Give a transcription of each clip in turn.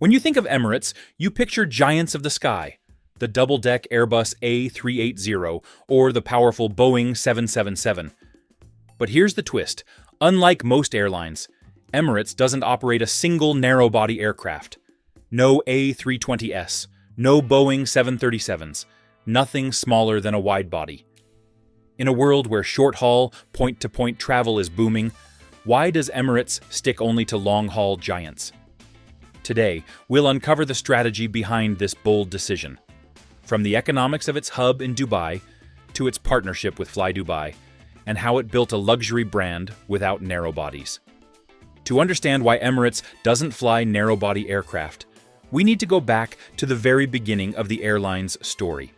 When you think of Emirates, you picture giants of the sky, the double-deck Airbus A380 or the powerful Boeing 777. But here's the twist. Unlike most airlines, Emirates doesn't operate a single narrow-body aircraft. No A320s, no Boeing 737s, nothing smaller than a wide-body. In a world where short-haul, point-to-point travel is booming, why does Emirates stick only to long-haul giants? Today, we'll uncover the strategy behind this bold decision. From the economics of its hub in Dubai to its partnership with FlyDubai, and how it built a luxury brand without narrow-bodies. To understand why Emirates doesn't fly narrow-body aircraft, we need to go back to the very beginning of the airline's story.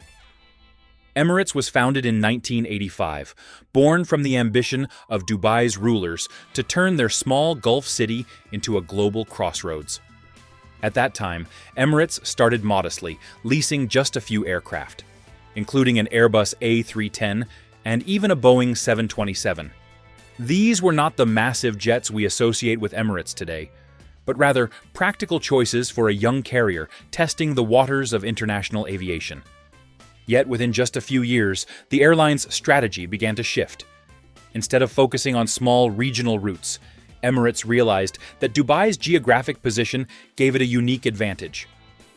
Emirates was founded in 1985, born from the ambition of Dubai's rulers to turn their small Gulf city into a global crossroads. At that time, Emirates started modestly, leasing just a few aircraft, including an Airbus A310 and even a Boeing 727. These were not the massive jets we associate with Emirates today, but rather practical choices for a young carrier testing the waters of international aviation. Yet within just a few years, the airline's strategy began to shift. Instead of focusing on small regional routes, Emirates realized that Dubai's geographic position gave it a unique advantage.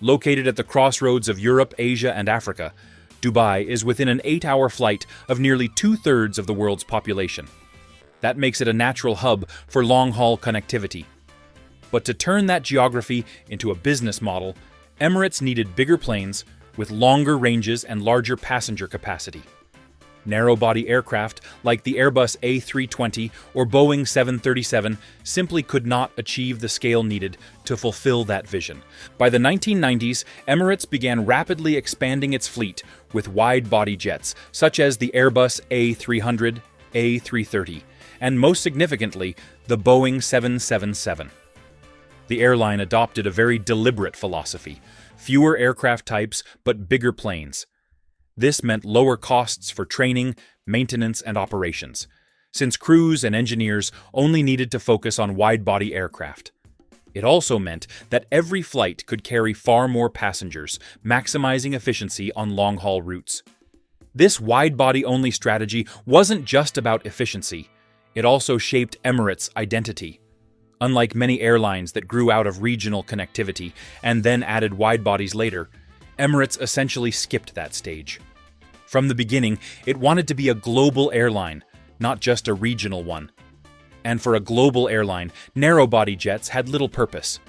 Located at the crossroads of Europe, Asia, and Africa, Dubai is within an 8-hour flight of nearly 2/3 of the world's population. That makes it a natural hub for long-haul connectivity. But to turn that geography into a business model, Emirates needed bigger planes with longer ranges and larger passenger capacity. Narrow-body aircraft like the Airbus A320 or Boeing 737 simply could not achieve the scale needed to fulfill that vision. By the 1990s, Emirates began rapidly expanding its fleet with wide-body jets, such as the Airbus A300, A330, and most significantly, the Boeing 777. The airline adopted a very deliberate philosophy: fewer aircraft types, but bigger planes. This meant lower costs for training, maintenance, and operations, since crews and engineers only needed to focus on wide-body aircraft. It also meant that every flight could carry far more passengers, maximizing efficiency on long-haul routes. This wide-body-only strategy wasn't just about efficiency, it also shaped Emirates' identity. Unlike many airlines that grew out of regional connectivity and then added wide-bodies later, Emirates essentially skipped that stage. From the beginning, it wanted to be a global airline, not just a regional one. And for a global airline, narrow-body jets had little purpose.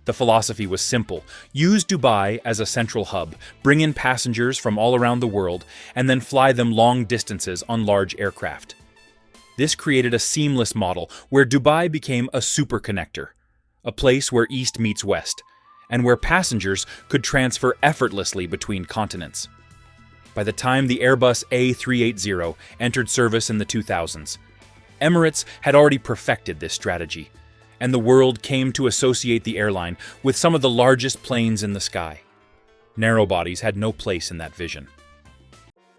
The philosophy was simple: use Dubai as a central hub, bring in passengers from all around the world, and then fly them long distances on large aircraft. This created a seamless model where Dubai became a super connector, a place where East meets West, and where passengers could transfer effortlessly between continents. By the time the Airbus A380 entered service in the 2000s, Emirates had already perfected this strategy, and the world came to associate the airline with some of the largest planes in the sky. Narrow-bodies had no place in that vision.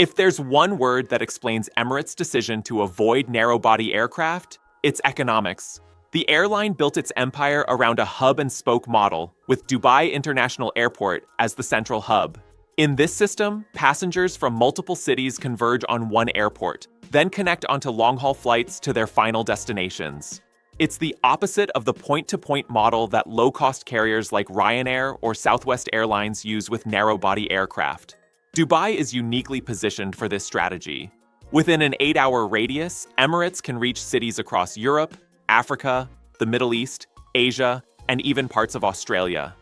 If there's one word that explains Emirates' decision to avoid narrow-body aircraft, it's economics. The airline built its empire around a hub-and-spoke model, with Dubai International Airport as the central hub. In this system, passengers from multiple cities converge on one airport, then connect onto long-haul flights to their final destinations. It's the opposite of the point-to-point model that low-cost carriers like Ryanair or Southwest Airlines use with narrow-body aircraft. Dubai is uniquely positioned for this strategy. Within an 8-hour radius, Emirates can reach cities across Europe, Africa, the Middle East, Asia, and even parts of Australia.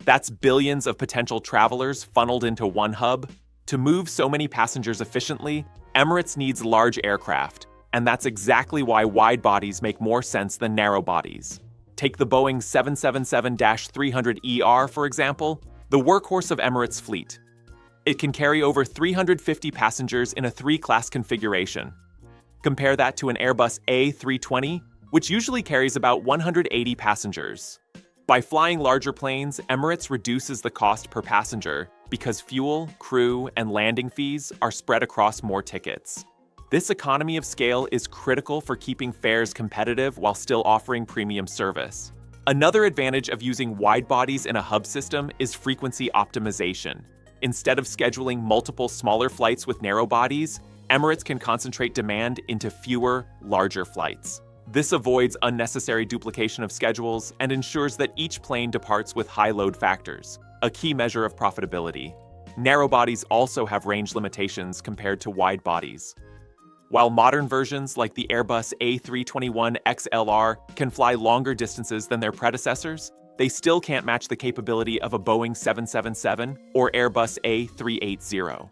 That's billions of potential travelers funneled into one hub. To move so many passengers efficiently, Emirates needs large aircraft, and that's exactly why wide bodies make more sense than narrow bodies. Take the Boeing 777-300ER, for example, the workhorse of Emirates' fleet. It can carry over 350 passengers in a 3-class configuration. Compare that to an Airbus A320, which usually carries about 180 passengers. By flying larger planes, Emirates reduces the cost per passenger because fuel, crew, and landing fees are spread across more tickets. This economy of scale is critical for keeping fares competitive while still offering premium service. Another advantage of using wide bodies in a hub system is frequency optimization. Instead of scheduling multiple smaller flights with narrow bodies, Emirates can concentrate demand into fewer, larger flights. This avoids unnecessary duplication of schedules and ensures that each plane departs with high load factors, a key measure of profitability. Narrow bodies also have range limitations compared to wide bodies. While modern versions like the Airbus A321 XLR can fly longer distances than their predecessors, they still can't match the capability of a Boeing 777 or Airbus A380.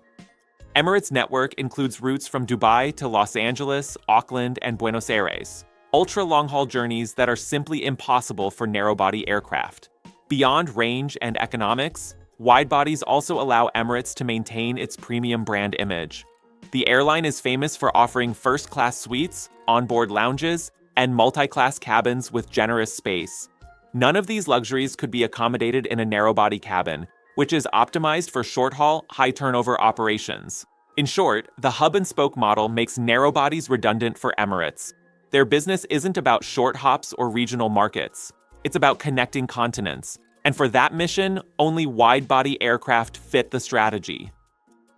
Emirates' network includes routes from Dubai to Los Angeles, Auckland, and Buenos Aires, ultra-long-haul journeys that are simply impossible for narrow-body aircraft. Beyond range and economics, wide-bodies also allow Emirates to maintain its premium brand image. The airline is famous for offering first-class suites, onboard lounges, and multi-class cabins with generous space. None of these luxuries could be accommodated in a narrow-body cabin, which is optimized for short-haul, high-turnover operations. In short, the hub-and-spoke model makes narrow bodies redundant for Emirates. Their business isn't about short hops or regional markets. It's about connecting continents. And for that mission, only wide-body aircraft fit the strategy.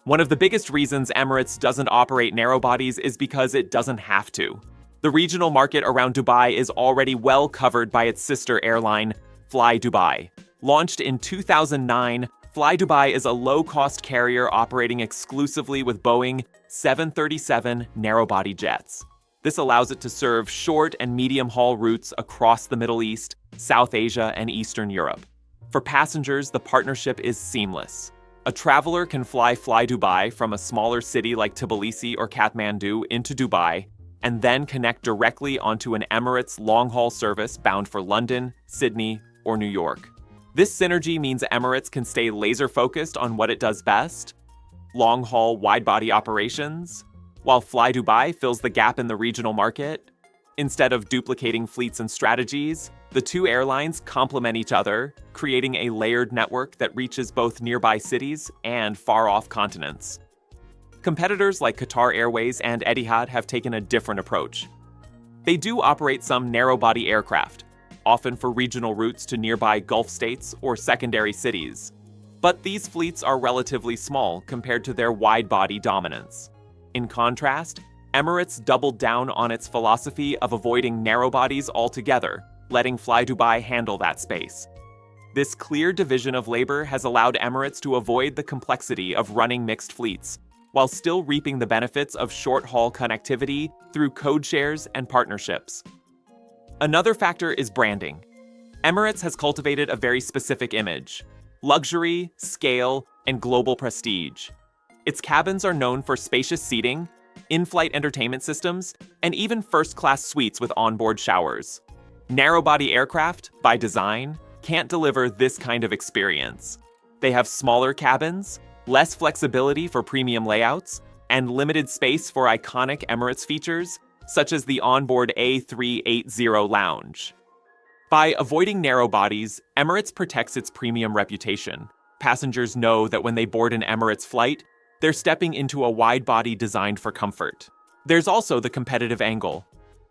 One of the biggest reasons Emirates doesn't operate narrow bodies is because it doesn't have to. The regional market around Dubai is already well covered by its sister airline, FlyDubai. Launched in 2009, FlyDubai is a low-cost carrier operating exclusively with Boeing 737 narrow-body jets. This allows it to serve short and medium-haul routes across the Middle East, South Asia, and Eastern Europe. For passengers, the partnership is seamless. A traveler can fly FlyDubai from a smaller city like Tbilisi or Kathmandu into Dubai, and then connect directly onto an Emirates long-haul service bound for London, Sydney, or New York. This synergy means Emirates can stay laser-focused on what it does best, long-haul wide-body operations, while FlyDubai fills the gap in the regional market. Instead of duplicating fleets and strategies, the two airlines complement each other, creating a layered network that reaches both nearby cities and far-off continents. Competitors like Qatar Airways and Etihad have taken a different approach. They do operate some narrow-body aircraft, often for regional routes to nearby Gulf states or secondary cities. But these fleets are relatively small compared to their wide-body dominance. In contrast, Emirates doubled down on its philosophy of avoiding narrow bodies altogether, letting FlyDubai handle that space. This clear division of labor has allowed Emirates to avoid the complexity of running mixed fleets, while still reaping the benefits of short-haul connectivity through code shares and partnerships. Another factor is branding. Emirates has cultivated a very specific image: luxury, scale, and global prestige. Its cabins are known for spacious seating, in-flight entertainment systems, and even first-class suites with onboard showers. Narrow-body aircraft, by design, can't deliver this kind of experience. They have smaller cabins, less flexibility for premium layouts, and limited space for iconic Emirates features, such as the onboard A380 lounge. By avoiding narrow bodies, Emirates protects its premium reputation. Passengers know that when they board an Emirates flight, they're stepping into a wide body designed for comfort. There's also the competitive angle.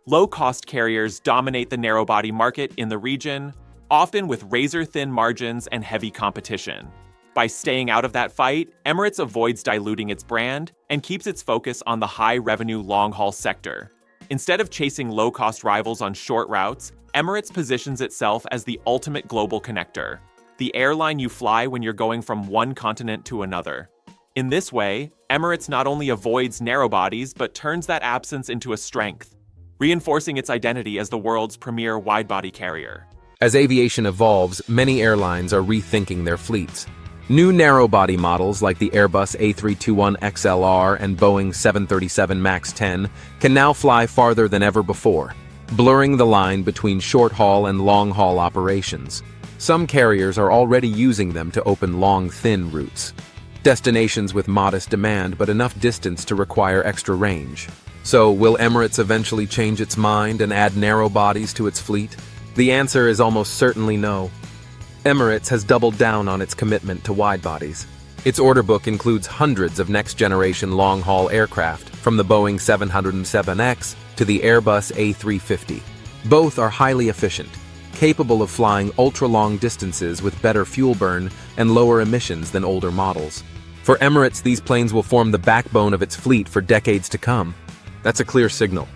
Low-cost carriers dominate the narrow-body market in the region, often with razor-thin margins and heavy competition. By staying out of that fight, Emirates avoids diluting its brand and keeps its focus on the high-revenue long-haul sector. Instead of chasing low-cost rivals on short routes, Emirates positions itself as the ultimate global connector, the airline you fly when you're going from one continent to another. In this way, Emirates not only avoids narrow bodies, but turns that absence into a strength, reinforcing its identity as the world's premier wide-body carrier. As aviation evolves, many airlines are rethinking their fleets. New narrow-body models like the Airbus A321 XLR and Boeing 737 MAX 10 can now fly farther than ever before, blurring the line between short-haul and long-haul operations. Some carriers are already using them to open long, thin routes. Destinations with modest demand but enough distance to require extra range. So, will Emirates eventually change its mind and add narrow bodies to its fleet? The answer is almost certainly no. Emirates has doubled down on its commitment to wide bodies. Its order book includes hundreds of next-generation long-haul aircraft, from the Boeing 707X to the Airbus A350. Both are highly efficient, capable of flying ultra-long distances with better fuel burn and lower emissions than older models. For Emirates, these planes will form the backbone of its fleet for decades to come. That's a clear signal.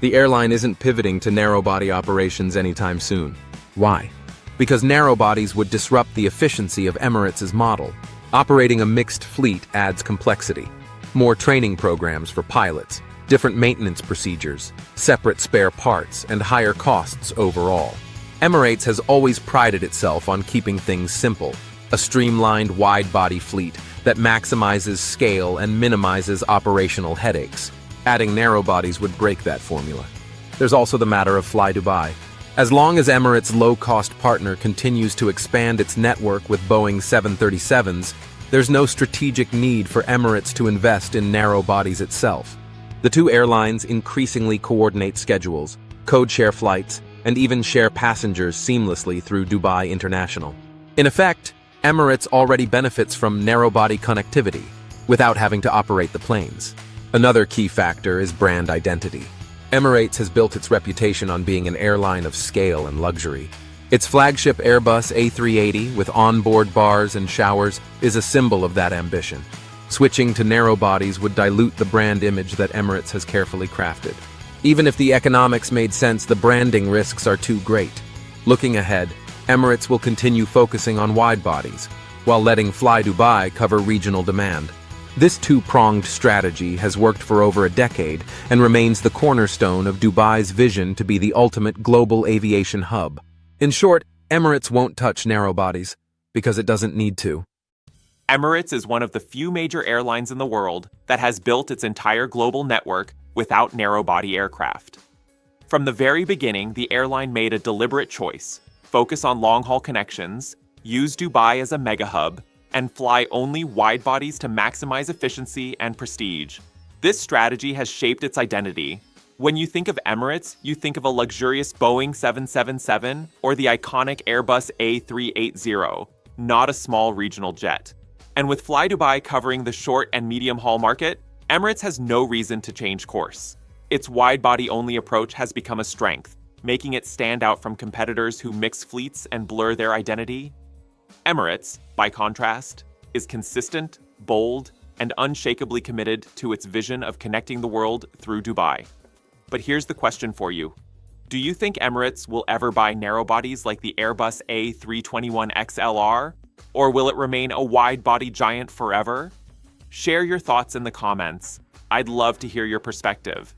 The airline isn't pivoting to narrow-body operations anytime soon. Why? Because narrow-bodies would disrupt the efficiency of Emirates' model. Operating a mixed fleet adds complexity. More training programs for pilots, different maintenance procedures, separate spare parts, and higher costs overall. Emirates has always prided itself on keeping things simple, a streamlined wide-body fleet that maximizes scale and minimizes operational headaches. Adding narrow-bodies would break that formula. There's also the matter of FlyDubai. As long as Emirates' low-cost partner continues to expand its network with Boeing 737s, there's no strategic need for Emirates to invest in narrow-bodies itself. The two airlines increasingly coordinate schedules, code-share flights, and even share passengers seamlessly through Dubai International. In effect, Emirates already benefits from narrow-body connectivity without having to operate the planes. Another key factor is brand identity. Emirates has built its reputation on being an airline of scale and luxury. Its flagship Airbus A380 with onboard bars and showers is a symbol of that ambition. Switching to narrow bodies would dilute the brand image that Emirates has carefully crafted. Even if the economics made sense, the branding risks are too great. Looking ahead, Emirates will continue focusing on wide bodies, while letting FlyDubai cover regional demand. This two-pronged strategy has worked for over a decade and remains the cornerstone of Dubai's vision to be the ultimate global aviation hub. In short, Emirates won't touch narrow bodies because it doesn't need to. Emirates is one of the few major airlines in the world that has built its entire global network without narrow-body aircraft. From the very beginning, the airline made a deliberate choice: focus on long-haul connections, use Dubai as a mega hub, and fly only wide bodies to maximize efficiency and prestige. This strategy has shaped its identity. When you think of Emirates, you think of a luxurious Boeing 777 or the iconic Airbus A380, not a small regional jet. And with FlyDubai covering the short and medium-haul market, Emirates has no reason to change course. Its wide-body-only approach has become a strength, making it stand out from competitors who mix fleets and blur their identity. Emirates, by contrast, is consistent, bold, and unshakably committed to its vision of connecting the world through Dubai. But here's the question for you. Do you think Emirates will ever buy narrow bodies like the Airbus A321 XLR? Or will it remain a wide-body giant forever? Share your thoughts in the comments. I'd love to hear your perspective.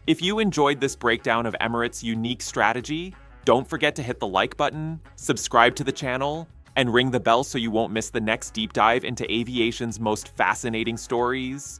If you enjoyed this breakdown of Emirates' unique strategy, don't forget to hit the like button, subscribe to the channel, and ring the bell so you won't miss the next deep dive into aviation's most fascinating stories.